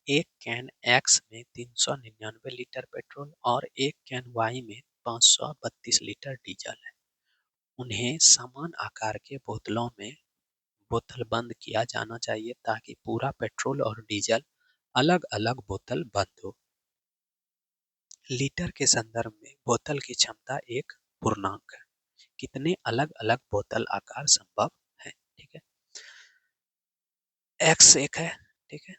एक can x में 399 litre petrol और एक कैन वाई में 532 लीटर डीजल है। उन्हें समान आकार के बोतलों में बोतल बंद किया जाना चाहिए ताकि पूरा पेट्रोल और डीजल अलग अलग बोतल बंद हो। लीटर के संदर्भ में बोतल की क्षमता एक पूर्णांक है। कितने अलग अलग बोतल आकार संभव है? ठीक है, एक्स एक है, ठीक है,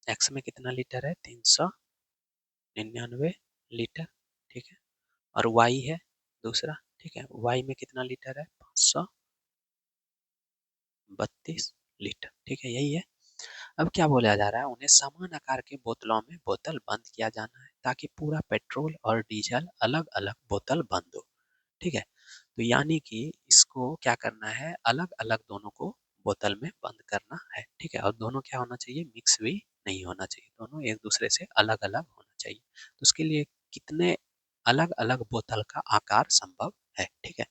एक्स में कितना लीटर है? 399 लीटर, ठीक है, और वाई है दूसरा, ठीक है, वाई में कितना लीटर है? 532 लीटर, ठीक है, यही है। अब क्या बोला जा रहा है? उन्हें समान आकार के बोतलों में बोतल बंद किया जाना है ताकि पूरा पेट्रोल और डीजल अलग अलग बोतल बंद हो, ठीक है। तो यानी कि इसको क्या करना है? अलग अलग दोनों को बोतल में बंद करना है, ठीक है, और दोनों क्या होना चाहिए? मिक्स भी नहीं होना चाहिए, दोनों एक दूसरे से अलग अलग होना चाहिए। तो उसके लिए कितने अलग अलग बोतल का आकार संभव है? ठीक है,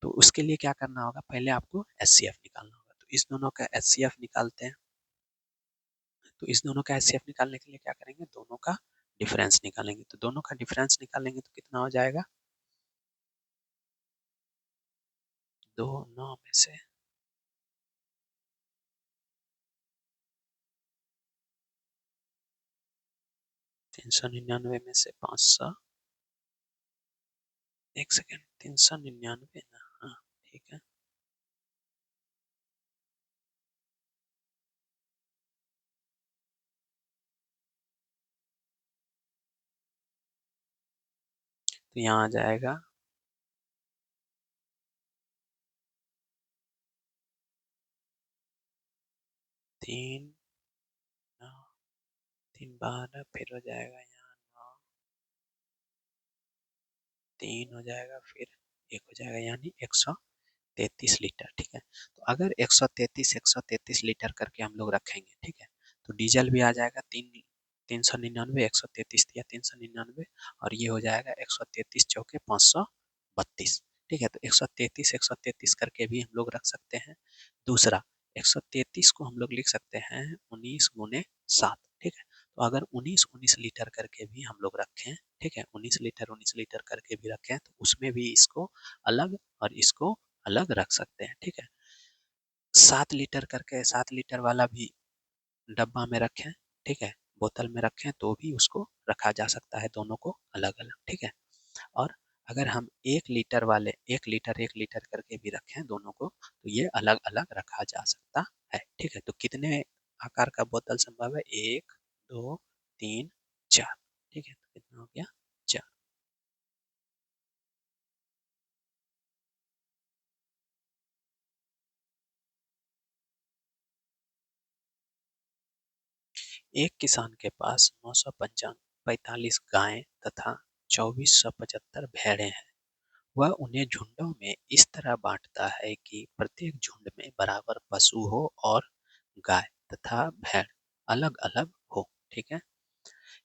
तो उसके लिए क्या करना होगा? पहले आपको एचसीएफ निकालना होगा। तो इस दोनों का एचसीएफ निकालते हैं। तो इस दोनों का एचसीएफ निकालने के लिए क्या करेंगे? दोनों का डिफरेंस निकालेंगे। तो दोनों का डिफरेंस निकालेंगे तो कितना हो जाएगा? दो नौ में से 399 में से 500, एक सेकेंड, 399 ना, हाँ ठीक है, तो यहाँ आ जाएगा 3 9 3 12, फिर हो जाएगा यहाँ 9, 3 हो जाएगा, फिर 1 हो जाएगा, यानी 133 लीटर, ठीक है। तो अगर 133 लीटर करके हम लोग रखेंगे, ठीक है, तो डीजल भी आ जाएगा 399, 133 दिया 399, और ये हो जाएगा 133 चौके 532, ठीक है। तो 133 करके भी हम लोग रख सकते हैं। दूसरा 133 को हम लोग लिख सकते हैं 19 गुने 7, ठीक है। तो अगर 19 लीटर करके भी हम लोग रखें, ठीक है, 19 लीटर करके भी रखें, तो उसमें भी इसको अलग और इसको अलग रख सकते हैं, ठीक है। 7 लीटर करके 7 लीटर वाला भी डब्बा में रखें, ठीक है, बोतल में रखें तो भी उसको रखा जा सकता है, दोनों को अलग अलग, ठीक है। और अगर हम 1 लीटर वाले 1 लीटर करके भी रखें दोनों को, तो ये अलग अलग रखा जा सकता है, ठीक है। तो कितने आकार का बोतल संभव है? 1 2 3 4, ठीक है, तो कितना हो गया? 4। एक किसान के पास 945 गायें तथा 2475 भेड़ें हैं। वह उन्हें झुंडों में इस तरह बांटता है कि प्रत्येक झुंड में बराबर पशु हो और गाय तथा भेड़ अलग अलग हो, ठीक है।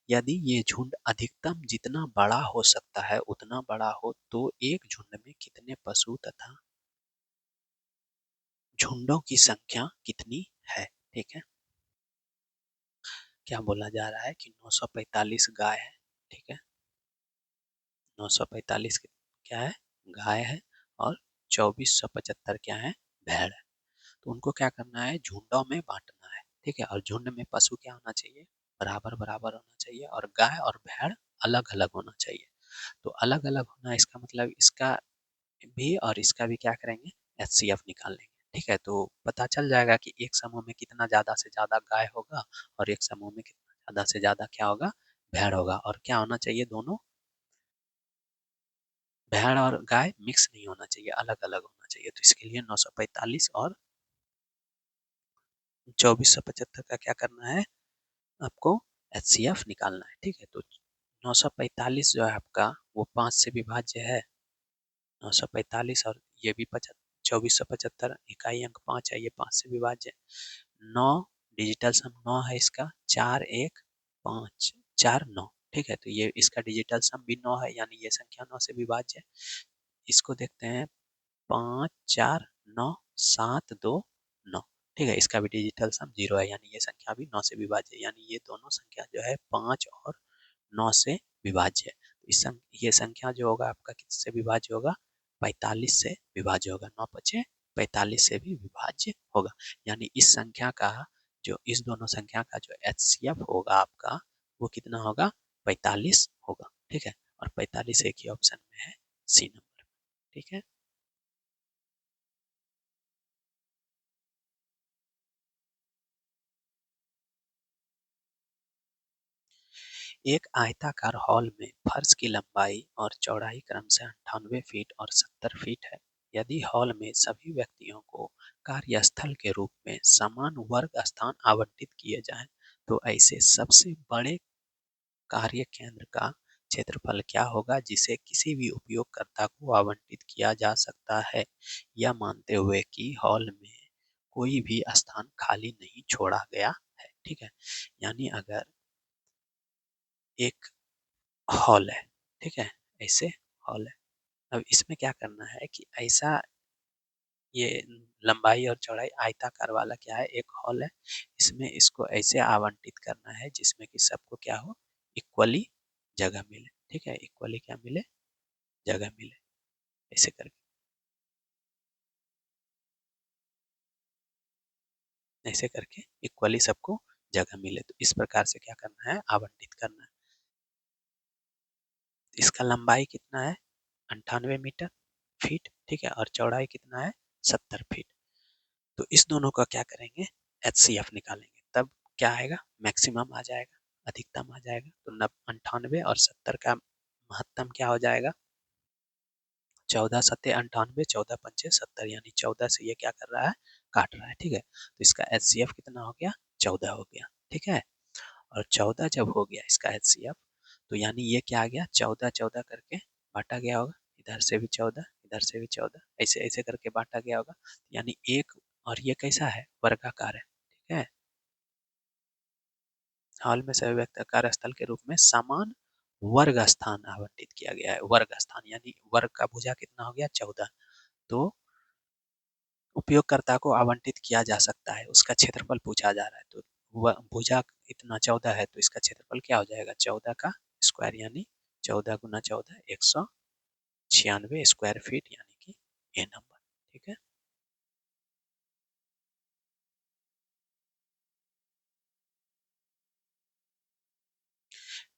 यदि ये झुंड अधिकतम जितना बड़ा हो सकता है उतना बड़ा हो तो एक झुंड में कितने पशु तथा झुंडों की संख्या कितनी है? ठीक है, क्या बोला जा रहा है कि 945 गाय है, ठीक है, 945 क्या है? गाय है, और 2475 क्या है? भेड़ है। तो उनको क्या करना है? झुंडों में बांटना है, ठीक है, और झुंड में पशु क्या होना चाहिए? बराबर बराबर होना चाहिए, और गाय और भेड़ अलग अलग होना चाहिए। तो अलग अलग होना, इसका मतलब इसका भी और इसका भी क्या करेंगे? एचसीएफ निकाल लेंगे, ठीक है। तो पता चल जाएगा कि एक समूह में कितना ज्यादा से ज्यादा गाय होगा और एक समूह में कितना ज्यादा से ज्यादा क्या होगा? भेड़ होगा। और क्या होना चाहिए? दोनों भेड़ और गाय मिक्स नहीं होना चाहिए, अलग अलग होना चाहिए। तो इसके लिए 945 और 2475 का क्या करना है? आपको एचसीएफ निकालना है, ठीक है। तो 945 जो है आपका, वो 5 से विभाज्य है, 945, और ये भी 2475 इकाई अंक 5 है, ये 5 से विभाज्य है। 9 डिजिटल सम 9 है इसका, 4 1 5 4 9, ठीक है। तो ये इसका डिजिटल सम भी 9 है, यानी ये संख्या 9 से विभाज्य है। इसको देखते हैं, 5 4 9 7 2 9, ठीक है, इसका भी डिजिटल सम 0 है, यानी ये संख्या भी 9 से विभाज्य है, यानी ये दोनों संख्या जो है 5 और 9 से विभाज्य है। ये संख्या जो होगा आपका किससे विभाज्य होगा? 45 से विभाज्य होगा। 9 पचे 45 से भी विभाज्य होगा, यानी इस संख्या का जो इस दोनों संख्या का जो एचसीएफ होगा आपका, वो कितना होगा? 45 होगा। ठीक है, और 45 एक ही ऑप्शन में है, सी नंबर। ठीक है, एक आयताकार हॉल में फर्श की लंबाई और चौड़ाई क्रमशः 98 फीट और 70 फीट है। यदि हॉल में सभी व्यक्तियों को कार्यस्थल के रूप में समान वर्ग स्थान आवंटित किए जाएं, तो ऐसे सबसे बड़े कार्य केंद्र का क्षेत्रफल क्या होगा जिसे किसी भी उपयोगकर्ता को आवंटित किया जा सकता है, यह मानते हुए कि हॉल में कोई भी स्थान खाली नहीं छोड़ा गया है। ठीक है, यानी अगर एक हॉल है, ठीक है, ऐसे हॉल है, अब इसमें क्या करना है कि ऐसा ये लंबाई और चौड़ाई आयताकार वाला क्या है, एक हॉल है, इसमें इसको ऐसे आवंटित करना है जिसमें कि सबको क्या हो, इक्वली जगह मिले। ठीक है, इक्वली क्या मिले, जगह मिले, ऐसे करके, ऐसे करके इक्वली सबको जगह मिले, तो इस प्रकार से क्या करना है, आवंटित करना है। इसका लंबाई कितना है, 98 मीटर फीट, ठीक है, और चौड़ाई कितना है, 70 फीट। तो इस दोनों का क्या करेंगे, एचसीएफ निकालेंगे, तब क्या आएगा, मैक्सिमम आ जाएगा, अधिकतम आ जाएगा। तो 98 और 70 का महत्तम क्या हो जाएगा, 14 सत्ते 98, 14 पंचे 70, यानी 14 से ये क्या कर रहा है, काट रहा है। ठीक है, तो इसका एचसीएफ कितना हो गया, 14 हो गया। ठीक है, और 14 जब हो गया इसका एचसीएफ, तो यानी ये क्या आ गया, 14 14 करके बांटा गया होगा, इधर से भी 14 इधर से भी 14, ऐसे ऐसे करके बांटा गया होगा, यानी एक, और ये कैसा है, वर्गाकार है। ठीक है, हॉल में सभी व्यक्ति कार्यस्थल के रूप में समान वर्ग स्थान आवंटित किया गया है। वर्ग स्थान यानी वर्ग का भुजा कितना हो गया, 14, तो उपयोगकर्ता को आवंटित किया जा सकता है, उसका क्षेत्रफल पूछा जा रहा है, तो वह भुजा इतना 14 है, तो इसका क्षेत्रफल क्या हो जाएगा, 14 का स्क्वायर, यानी 14 × 14 196 स्क्वायर फीट, यानी कि ये नंबर। ठीक है,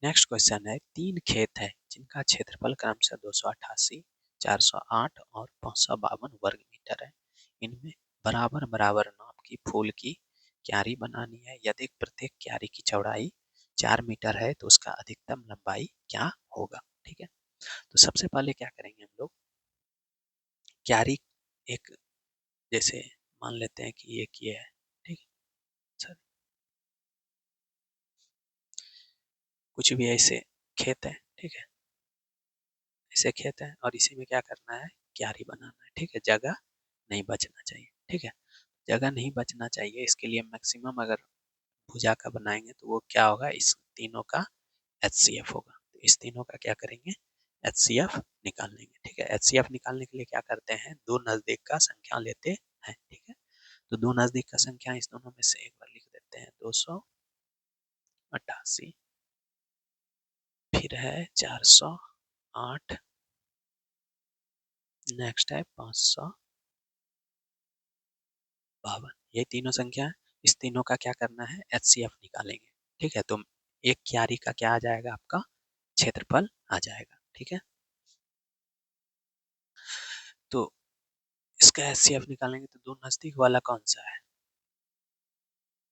नेक्स्ट क्वेश्चन है, तीन खेत है जिनका क्षेत्रफल क्रमशः 288, 408 और 552 वर्ग मीटर है। इनमें बराबर बराबर नाप की फूल की क्यारी बनानी है। यदि प्रत्येक क्यारी की चौड़ाई 4 मीटर है तो उसका अधिकतम लंबाई क्या होगा। ठीक है, तो सबसे पहले क्या करेंगे हम लोग, क्यारी एक, जैसे मान लेते हैं कि एक ये है, ठीक है सर, कुछ भी ऐसे खेत है, ठीक है, ऐसे खेत है और इसी में क्या करना है, क्यारी बनाना है। ठीक है, जगह नहीं बचना चाहिए। ठीक है, जगह नहीं बचना चाहिए, इसके लिए मैक्सिमम अगर भुजा का बनाएंगे तो वो क्या होगा, इस तीनों का एचसीएफ होगा। तो इस तीनों का क्या करेंगे, एचसीएफ निकाल लेंगे। ठीक है, एचसीएफ निकालने के लिए क्या करते हैं, दो नजदीक का संख्या लेते हैं। ठीक है, तो दो नजदीक का संख्या इस दोनों में से एक बार लिख देते हैं, 288, फिर है 408, नेक्स्ट है 552, ये तीनों संख्या है। इस तीनों का क्या करना है, एचसीएफ निकालेंगे। ठीक है, तो एक क्यारी का क्या आ जाएगा, आपका क्षेत्रफल आ जाएगा। ठीक है, तो इसका एचसीएफ निकालेंगे तो दो नजदीक वाला कौन सा है,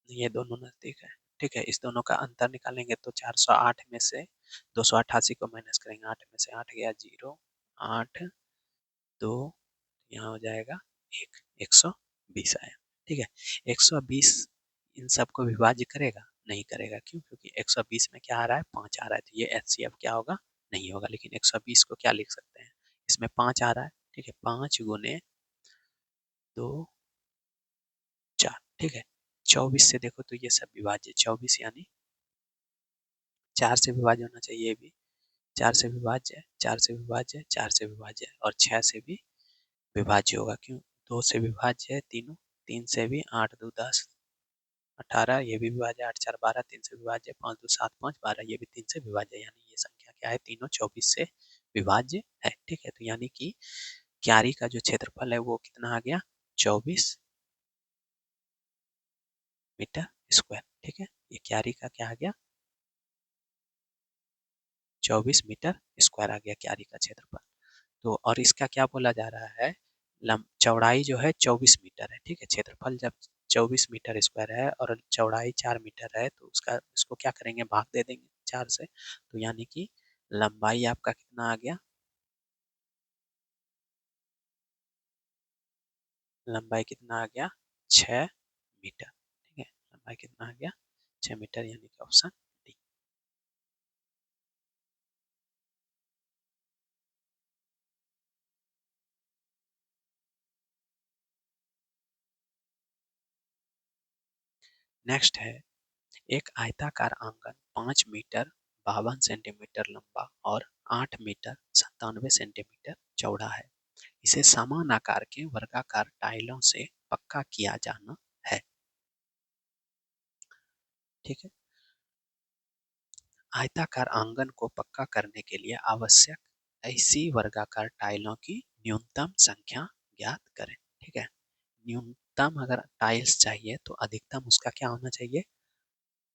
ये दोनों नजदीक है। ठीक है, इस दोनों का अंतर निकालेंगे तो 408 में से 288 को माइनस करेंगे, 8 में से 8 गया 0, 8 2, यहाँ हो जाएगा 1, 120 आया। ठीक है, 120 इन सबको विभाज्य करेगा, नहीं करेगा, क्यों, क्योंकि 120 में क्या आ रहा है, 5 आ रहा है, तो ये एचसीएफ क्या होगा, नहीं होगा। लेकिन 120 को क्या लिख सकते हैं, इसमें 5 आ रहा है। ठीक है, 5 गुने 2 4, ठीक है, 24 से देखो तो ये सब विभाज्य, 24 यानी 4 से विभाज्य होना चाहिए, ये भी 4 से विभाज्य है, 4 से विभाज्य है, 4 से विभाज्य है, और 6 से भी विभाज्य होगा, क्यों, 2 से विभाज्य है तीनों, 3 से भी 8 2 10 18, ये भी विभाज्य, 8 4 12, 3 से विभाज्य, 5 2 7 5 12, ये भी 3 से विभाज्य, यानी ये संख्या क्या है, तीनों 24 से विभाज्य है। ठीक है, तो यानी कि क्यारी का जो क्षेत्रफल है वो कितना आ गया, 24 मीटर स्क्वायर। ठीक है, ये क्यारी का क्या आ गया, 24 मीटर स्क्वायर आ गया क्यारी का क्षेत्रफल। तो और इसका क्या बोला जा रहा है, चौड़ाई जो है 24 मीटर है। ठीक है, क्षेत्रफल जब 24 मीटर स्क्वायर है और चौड़ाई 4 मीटर है, तो उसका इसको क्या करेंगे, भाग दे देंगे 4 से, तो यानी कि लंबाई आपका कितना आ गया, लंबाई कितना आ गया, 6 मीटर। ठीक है, लंबाई कितना आ गया, 6 मीटर, यानी कि ऑप्शन डी। नेक्स्ट है, एक आयताकार आंगन 5 मीटर 52 सेंटीमीटर लंबा और 8 मीटर 97 सेंटीमीटर चौड़ा है। इसे समान आकार के वर्गाकार टाइलों से पक्का किया जाना है। ठीक है, आयताकार आंगन को पक्का करने के लिए आवश्यक ऐसी वर्गाकार टाइलों की न्यूनतम संख्या ज्ञात करें। ठीक है, न्यूनतम अगर टाइल्स चाहिए तो अधिकतम उसका क्या होना चाहिए,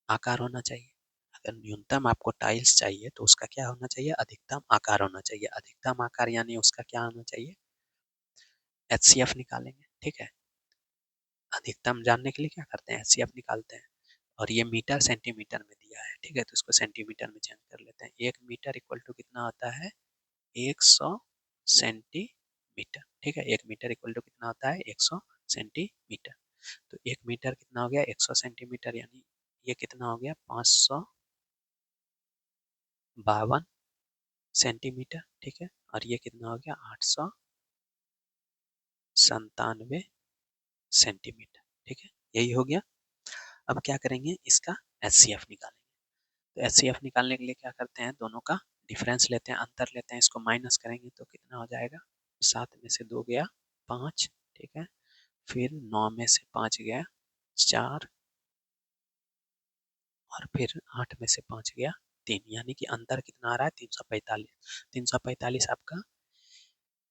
आकार होना चाहिए। अगर न्यूनतम आपको टाइल्स चाहिए तो उसका क्या होना चाहिए, अधिकतम आकार होना चाहिए। अधिकतम आकार यानी उसका क्या होना चाहिए, एचसीएफ निकालेंगे। ठीक है, अधिकतम जानने के लिए क्या करते हैं, एचसीएफ निकालते हैं, और ये मीटर सेंटीमीटर में दिया है। ठीक है, तो इसको सेंटीमीटर में चेंज कर लेते हैं। 1 मीटर इक्वल टू कितना होता है, 100 सेंटीमीटर। ठीक है, 1 मीटर इक्वल टू कितना होता है, 100 सेंटीमीटर। तो 1 मीटर कितना हो गया, 100 सेंटीमीटर, यानी ये कितना हो गया, 552 सेंटीमीटर। ठीक है, और ये कितना हो गया, 897 सेंटीमीटर। ठीक है, यही हो गया। अब क्या करेंगे, इसका एचसीएफ निकालेंगे। तो एचसीएफ निकालने के लिए क्या करते हैं, दोनों का डिफरेंस लेते हैं, अंतर लेते हैं, इसको माइनस करेंगे तो कितना हो जाएगा, 7 में से 2 गया 5। ठीक है, फिर 9 में से 5 गया 4, और फिर 8 में से 5 गया 3, यानी कि अंतर कितना आ रहा है, 345। 345 आपका,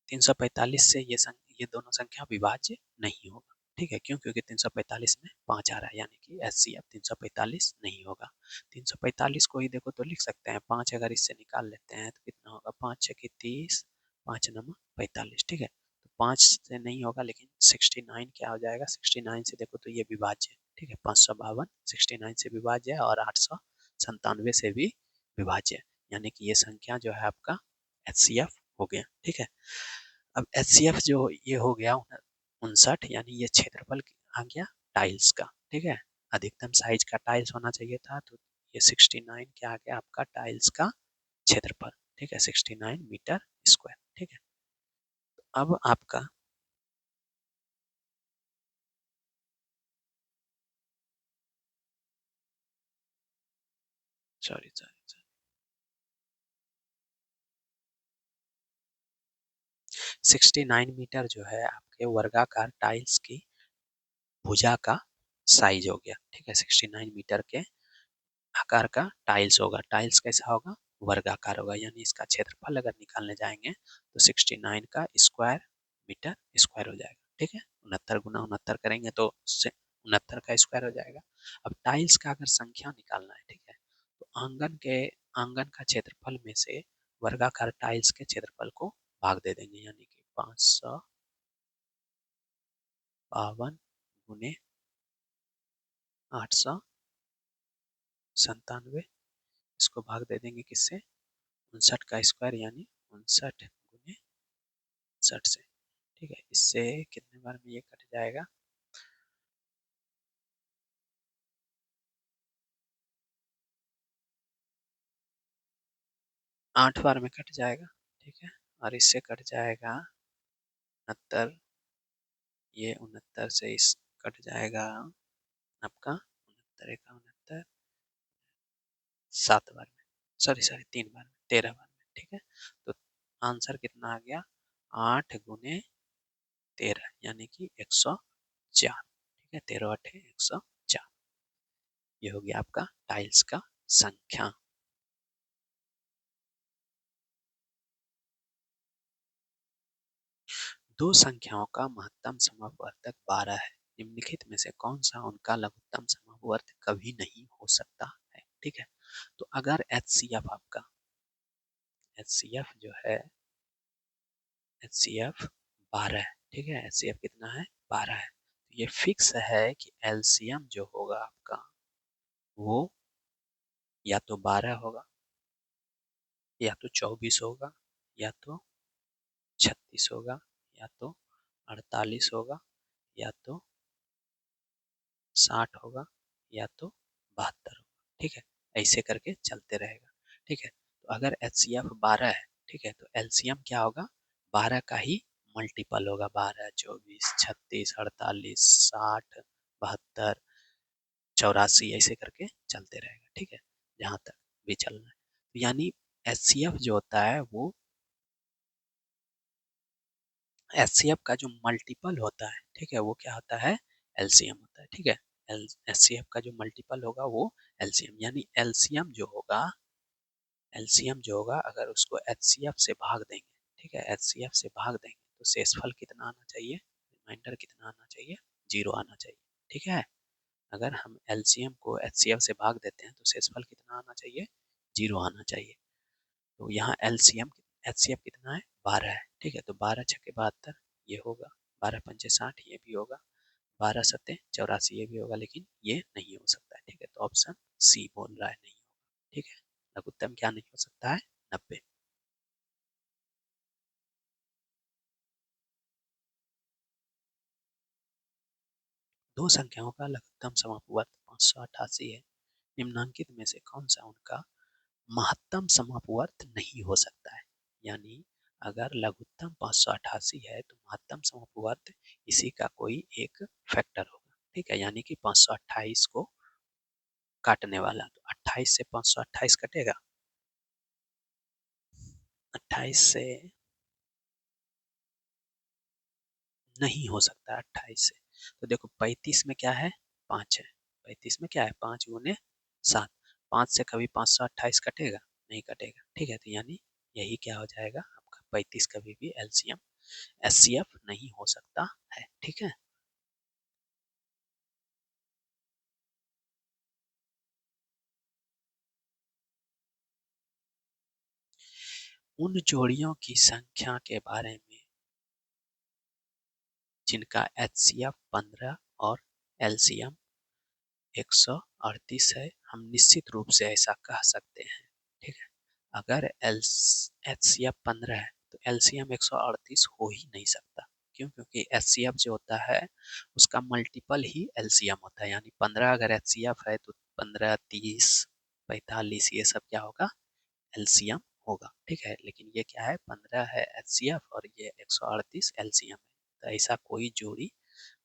345 से ये दोनों संख्या विभाज्य नहीं होगा। ठीक है, क्यों, क्योंकि 345 में 5 आ रहा है, यानी कि एचसीएफ 345 नहीं होगा। 345 को ही देखो तो लिख सकते हैं, 5 अगर इससे निकाल लेते हैं तो कितना होगा, 5 6 30, 5 9 45। ठीक है, तो 5 से नहीं होगा, लेकिन 69 क्या हो जाएगा, 69 से देखो तो ये विभाज्य है। ठीक है, 552 69 से विभाज्य है, और 897 से भी विभाज्य है, यानी कि ये संख्या जो है आपका एचसीएफ हो गया। ठीक है, अब एचसीएफ जो ये हो गया 59, यानी ये क्षेत्रफल आ गया टाइल्स का। ठीक है, अधिकतम साइज का टाइल्स होना चाहिए था, तो ये 69 क्या आ गया आपका टाइल्स का क्षेत्रफल। ठीक है, 69 मीटर स्क्वायर। ठीक है, अब आपका सॉरी सॉरी 69 मीटर जो है आपके वर्गाकार टाइल्स की भुजा का साइज हो गया। ठीक है, 69 मीटर के आकार का टाइल्स होगा। टाइल्स कैसा होगा, वर्गाकार होगा, यानी इसका क्षेत्रफल अगर निकालने जाएंगे तो 69 का स्क्वायर मीटर स्क्वायर हो जाएगा। ठीक है, 69 गुना 69 करेंगे तो 69 का स्क्वायर हो जाएगा। अब टाइल्स का अगर संख्या निकालना है, ठीक है, तो आंगन का क्षेत्रफल में से वर्गाकार टाइल्स के क्षेत्रफल को भाग दे देंगे, यानी कि 552 गुने 897, इसको भाग दे देंगे किससे, 59 का स्क्वायर, यानी 59 गुने 59 से। ठीक है, इससे कितने बार में ये कट जाएगा, 8 बार में कट जाएगा। ठीक है, और इससे कट जाएगा 69, ये 69 से इस कट जाएगा आपका 69 का 69, 7 बार में, सॉरी सॉरी 3 बार में, 13 बार में। ठीक है, तो आंसर कितना आ गया, 8 गुने 13, यानी कि 104। ठीक है, 13 8 104। ये हो गया आपका टाइल्स का संख्या। दो संख्याओं का महत्तम समवर्तक 12 है। निम्नलिखित में से कौन सा उनका लघुत्तम समवर्तक कभी नहीं हो सकता है। ठीक है, तो अगर HCF आपका HCF जो है HCF 12 है। ठीक है, HCF कितना है 12 है। तो ये फिक्स है कि LCM जो होगा आपका वो या तो 12 होगा, या तो 24 होगा, या तो 36 होगा, या तो 48 होगा, या तो 60 होगा, या तो 72 होगा। ठीक है, ऐसे करके चलते रहेगा। ठीक है, तो अगर HCF 12 है, ठीक है, तो LCM क्या होगा 12 का ही मल्टीपल होगा। 12 24 36 48 60 72 84 ऐसे करके चलते रहेगा। ठीक है, जहां तक भी चलना है। तो यानी HCF जो होता है वो HCF का जो मल्टीपल होता है, ठीक है, वो क्या होता है LCM होता है। ठीक है, HCF का जो मल्टीपल होगा वो LCM, यानी LCM जो होगा अगर उसको HCF से भाग देंगे, ठीक है, HCF से भाग देंगे तो शेषफल कितना आना चाहिए, रिमाइंडर कितना आना चाहिए, 0 आना चाहिए। ठीक है, अगर हम LCM को HCF से भाग देते हैं तो शेषफल कितना आना चाहिए, 0 आना चाहिए। तो यहाँ LCM HCF कितना है 12 है। ठीक है, तो 12 छक्के 72 ये होगा, 12 पंचे 60 ये भी होगा, 12 सत्ते 84 ये भी होगा, लेकिन ये नहीं हो सकता है। ठीक है, तो ऑप्शन सी बोल रहा है नहीं होगा। ठीक है, लघुत्तम क्या नहीं हो सकता है 90। दो संख्याओं का लघुत्तम समापवर्त 588 है। निम्नांकित में से कौन सा उनका महत्तम समापवर्त नहीं हो सकता है। यानी अगर लघुत्तम 588 है तो महत्तम समापवर्त इसी का कोई एक फैक्टर होगा। ठीक है, यानी कि 528 को काटने वाला, तो 28 से 528 कटेगा, 28 से नहीं हो सकता 28 से। तो देखो 35 में क्या है 5 है, 35 में क्या है 5 गुने 7, 5 से कभी 528 कटेगा नहीं कटेगा। ठीक है, तो यानी यही क्या हो जाएगा आपका 35 कभी भी LCM HCF नहीं हो सकता है। ठीक है, उन जोड़ियों की संख्या के बारे में जिनका HCF 15 और LCM 138 है, हम निश्चित रूप से ऐसा कह सकते हैं। ठीक है, अगर HCF 15 है तो LCM 138 हो ही नहीं सकता। क्यों, क्योंकि HCF जो होता है उसका मल्टीपल ही LCM होता है। यानी 15 अगर HCF है तो 15 30 45 ये सब क्या होगा LCM होगा। ठीक है, लेकिन ये क्या है 15 है HCF और ये 138 LCM है, तो ऐसा कोई जोड़ी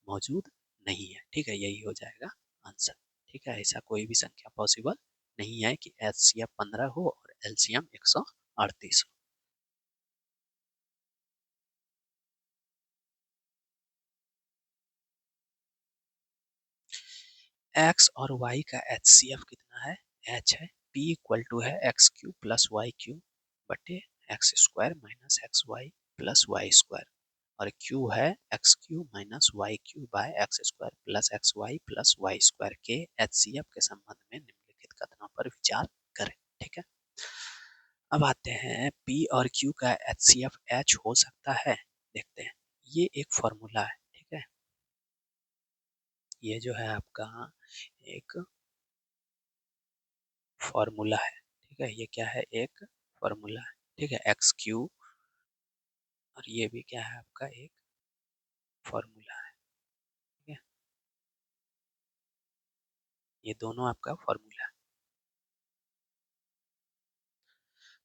मौजूद नहीं है। ठीक है, यही हो जाएगा आंसर। ठीक है, ऐसा कोई भी संख्या पॉसिबल नहीं है कि HCF 15 हो और LCM 138 हो। x और y का HCF कितना है, h है, p इक्वल टू है x Q plus Y Q बटे X square minus x Y plus Y square, और q है x Q minus Y Q by x square plus x Y plus Y square के HCF के संबंध में निम्नलिखित कथनों पर विचार करें। ठीक है, अब आते हैं P और Q का HCF H हो सकता है। देखते हैं, ये एक फॉर्मूला है। ठीक है, ये जो है आपका एक फॉर्मूला है। ठीक है, ये क्या है एक फॉर्मूला है। ठीक है, एक्स क्यू और ये भी क्या है आपका एक फॉर्मूला है। ठीक है, ये दोनों आपका फॉर्मूला है।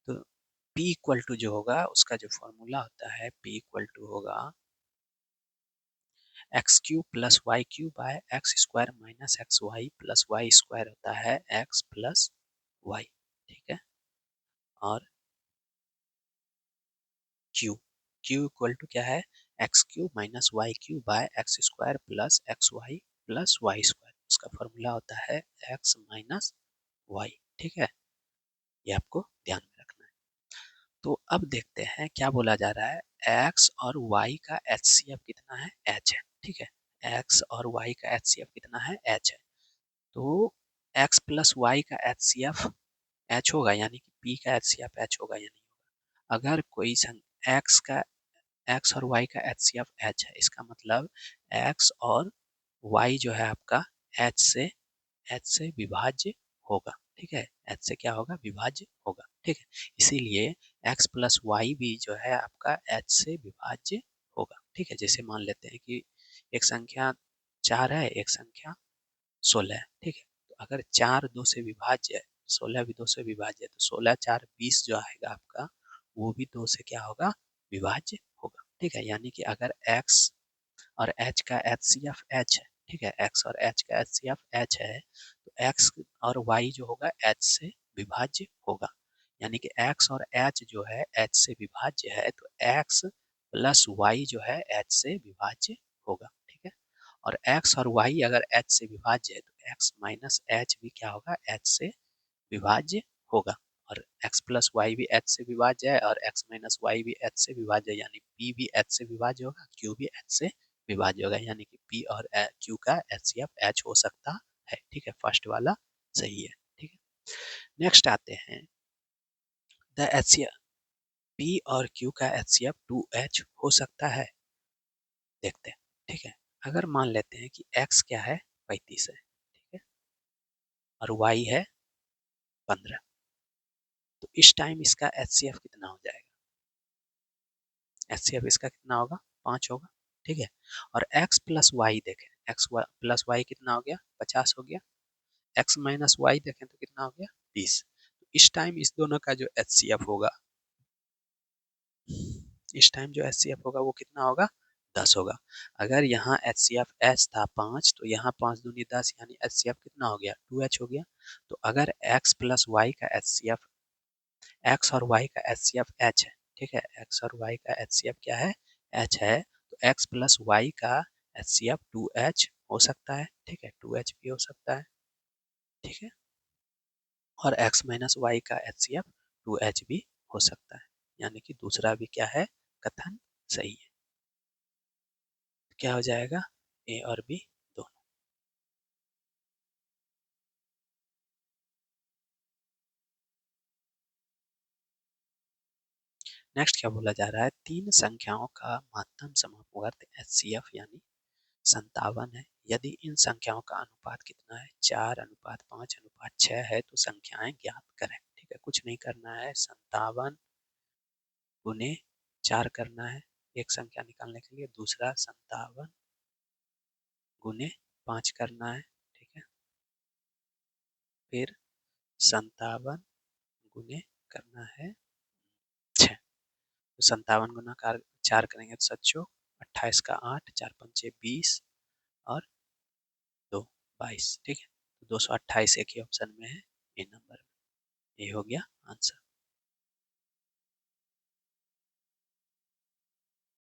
तो P इक्वल टू जो होगा उसका जो फॉर्मूला होता है P इक्वल टू होगा x Q plus Y Q by x square minus x Y plus Y square होता है एक्स प्लस वाई। ठीक है, और क्यू क्यू इक्वल टू क्या है x Q minus Y Q by x square plus x Y plus Y square, उसका formula होता है एक्स माइनस वाई। ठीक है, ये आपको ध्यान में रखना है। तो अब देखते हैं क्या बोला जा रहा है, एक्स और वाई का एचसीएफ कितना है, एच है। ठीक है, एक्स और वाई का एचसीएफ कितना है, एच है। तो एक्स प्लस वाई का एचसीएफ एच होगा, यानी कि पी का एचसीएफ एच होगा या नहीं होगा। अगर कोई एक्स का एक्स और वाई का एचसीएफ एच है, इसका मतलब एक्स और वाई जो है आपका एच से विभाज्य होगा। ठीक है, एच से क्या होगा, विभाज्य होगा। ठीक है, इसीलिए एक्स प्लस वाई भी जो है आपका एच से विभाज्य होगा। ठीक है, जैसे मान लेते हैं कि एक संख्या 4 है, एक संख्या 16 है। ठीक है, तो अगर 4 2 से विभाज्य है, 16 भी 2 से विभाज्य है, तो 16 4 20 जो आएगा आपका, वो भी 2 से क्या होगा, विभाज्य होगा। ठीक है, यानी कि अगर एक्स और एच का एचसीएफ एच है, ठीक है, एक्स और एच का एचसीएफ एच है, तो एक्स और वाई जो होगा एच से विभाज्य होगा। यानी कि एक्स और एच जो है एच से विभाज्य है, तो एक्स प्लस वाई जो है एच से विभाज्य होगा। ठीक है, और एक्स और वाई अगर एच से विभाज्य है, तो एक्स माइनस एच भी क्या होगा, एच से विभाज्य होगा। और x प्लस वाई भी h से विभाज्य है, और x माइनस वाई भी h से विभाज्य है, यानी p भी h से विभाज्य होगा, q भी h से विभाज्य होगा, यानी कि p और q का एचसीएफ h हो सकता है। ठीक है, फर्स्ट वाला सही है। ठीक है, नेक्स्ट आते हैं, द एचसीएफ p और q का एचसीएफ 2h हो सकता है। देखते हैं। ठीक है, अगर मान लेते हैं कि x क्या है, 35 है। ठीक है, और y है 15, तो इस टाइम इसका एचसीएफ कितना हो जाएगा, एचसीएफ इसका कितना होगा, 5 होगा। ठीक है, और x प्लस वाई देखें, x प्लस वाई कितना हो गया, 50 हो गया। x माइनस वाई देखें तो कितना हो गया, 20। तो इस टाइम इस दोनों का जो एचसीएफ होगा, इस टाइम जो एचसीएफ होगा वो कितना होगा, 10 होगा। अगर यहाँ एचसीएफ एच था 5, तो यहाँ 5 दूनी 10, यानी एचसीएफ कितना हो गया, 2h हो गया। तो अगर x प्लस वाई का एचसीएफ, एक्स और वाई का एचसीएफ एच है। ठीक है, एक्स और वाई का एचसीएफ क्या है, एच है, तो एक्स प्लस वाई का एचसीएफ 2h हो सकता है। ठीक है, 2h भी हो सकता है। ठीक है, और x माइनस वाई का एचसीएफ 2h भी हो सकता है, यानी कि दूसरा भी क्या है, कथन सही है। क्या हो जाएगा, ए और बी दोनों। नेक्स्ट क्या बोला जा रहा है, तीन संख्याओं का महत्तम समवर्ग एचसीएफ यानी 57 है। यदि इन संख्याओं का अनुपात कितना है, 4:5:6 है, तो संख्याएं ज्ञात करें। ठीक है, कुछ नहीं करना है, 57 गुने 4 करना है एक संख्या निकालने के लिए, दूसरा 57 गुने 5 करना है। ठीक है, फिर 57 गुने करना है 6। तो 57 गुना 4 करेंगे तो 7 28 का 8, 4×5 = 20 और 2 22। ठीक है, तो 228 एक ही ऑप्शन में है, ए नंबर में। ये हो गया आंसर।